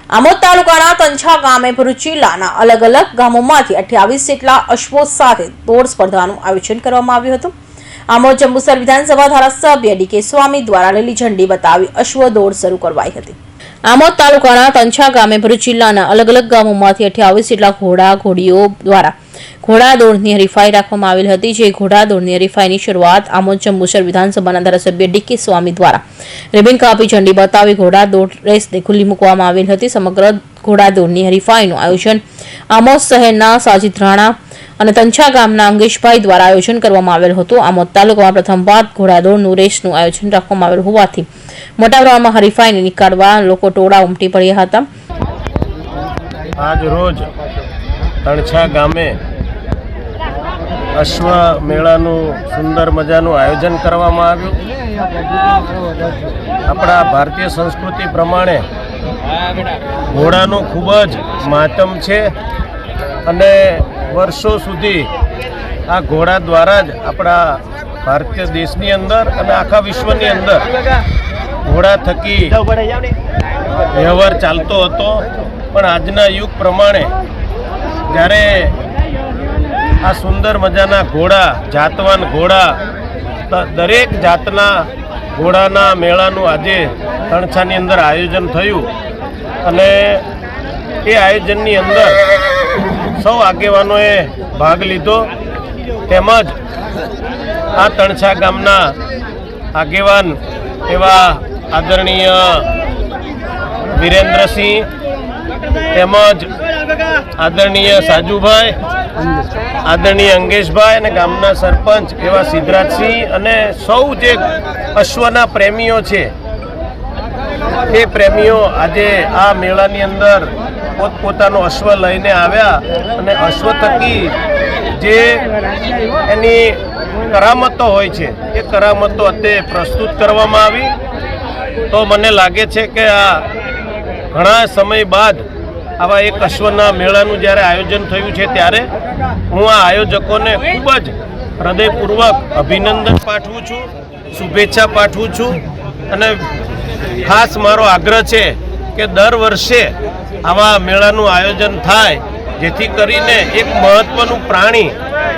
આમોદ તાલુકાના તંછા ગામે ભરૂચ જિલ્લાના અલગ અલગ ગામોમાંથી 28 જેટલા અશ્વો સાથે દોડ સ્પર્ધાનું આયોજન કરવામાં આવ્યું હતું। આમોદ જંબુસર વિધાનસભા ધારાસભ્ય ડી કે સ્વામી દ્વારા લીલી ઝંડી બતાવી અશ્વ દોડ શરૂ કરવાઈ હતી। આમોદ તાલુકાના તંછા ગામે ભરૂચ જિલ્લાના અલગ અલગ ગામોમાંથી 28 જેટલા ઘોડા ઘોડીઓ દ્વારા ઘોડા દોડની હરીફાઈ રાખવામાં આવેલ હતી। જે ઘોડા દોડની હરીફાઈની શરૂઆત આમોદ જંબુસર વિધાનસભાના ધારાસભ્ય ડી કે સ્વામી દ્વારા રિબન કાપી ઝંડી બતાવી ઘોડા દોડ રેસને ખુલ્લી મૂકવામાં આવેલ હતી। સમગ્ર ઘોડા દોડની હરીફાઈનું આયોજન આમોદ શહેરના સાજીદ રાણા અને તંછા ગામના અંગેશભાઈ દ્વારા આયોજન કરવામાં આવેલ હતું। આમોદ તાલુકામાં પ્રથમવાર ઘોડા દોડનું રેસનું આયોજન રાખવામાં આવેલ હોવાથી મોટા પ્રમાણમાં હરીફાઈને નીકાળવા લોકો ટોળા ઉમટી પડ્યા હતા। આજ રોજ તણછા ગામે અશ્વ મેળાનું સુંદર મજાનું આયોજન કરવામાં આવ્યું। આપણા ભારતીય સંસ્કૃતિ પ્રમાણે ઘોડાનું ખૂબ જ મહત્વ છે અને વર્ષો સુધી આ ઘોડા દ્વારા જ આપણા ભારતીય દેશની અંદર અને આખા વિશ્વની અંદર ઘોડા થકી વ્યવહાર ચાલતો હતો। પણ આજના યુગ પ્રમાણે જ્યારે આ સુંદર મજાના ઘોડા, જાતવાન ઘોડા, દરેક જાતના ઘોડાના મેળાનું આજે તણછાની અંદર આયોજન થયું અને એ આયોજનની અંદર સૌ આગેવાનોએ ભાગ લીધો। તેમજ આ તણછા ગામના આગેવાન એવા આદરણીય વિરેન્દ્રસિંહ તેમજ આદરણીય સાજુભાઈ, આદરણીય અંગેશભાઈ અને ગામના સરપંચ એવા સિદ્ધરાજસિંહ અને સૌ જે અશ્વના પ્રેમીઓ છે એ પ્રેમીઓ આજે આ મેળાની અંદર પોતપોતાનો અશ્વ લઈને આવ્યા અને અશ્વ થકી જે એની કરામતો હોય છે એ કરામતો અત્યારે પ્રસ્તુત કરવામાં આવી। તો મને લાગે છે કે આ ઘણા સમય બાદ આવા એક અશ્વના મેળાનું જ્યારે આયોજન થયું છે ત્યારે હું આ આયોજકોને ખૂબ જ હૃદયપૂર્વક અભિનંદન પાઠવું છું, શુભેચ્છા પાઠવું છું અને ખાસ મારો આગ્રહ છે કે દર વર્ષે આવા મેળાનું આયોજન થાય જેથી કરીને એક મહત્ત્વનું પ્રાણી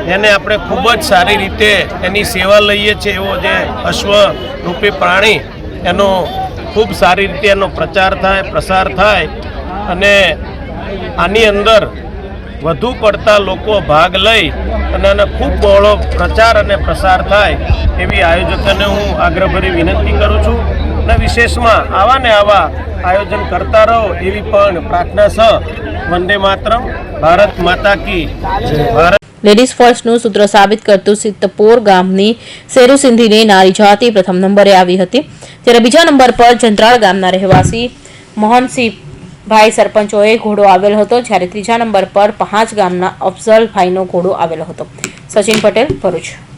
જેને આપણે ખૂબ જ સારી રીતે એની સેવા લઈએ છીએ એવો જે અશ્વ રૂપી પ્રાણી એનો ખૂબ સારી રીતે એનો પ્રચાર થાય, પ્રસાર થાય અને આની અંદર વધુ પડતા લોકો ભાગ લઈ અને આનો ખૂબ બહોળો પ્રચાર અને પ્રસાર થાય એવી આયોજકોને હું આગ્રહભરી વિનંતી કરું છું અને વિશેષમાં આવા ને આવા આયોજન કરતા રહો એવી પણ પ્રાર્થના છે। વંદે માતરમ, ભારત માતા કી જય। લેડીઝ ફર્સ્ટનું સૂત્ર સાબિત કરતું સિદ્ધપોર ગામની શેરુ સિંધીની નારી જાતિ પ્રથમ નંબરે આવી હતી, જ્યારે બીજા નંબર પર જંત્રાળ ગામના રહેવાસી મોહનસિંહભાઈ સરપંચોએ ઘોડો આવેલ હતો, જ્યારે ત્રીજા નંબર પર પહાજ ગામના અફઝલભાઈનો ઘોડો આવેલો હતો। સચિન પટેલ, ભરૂચ।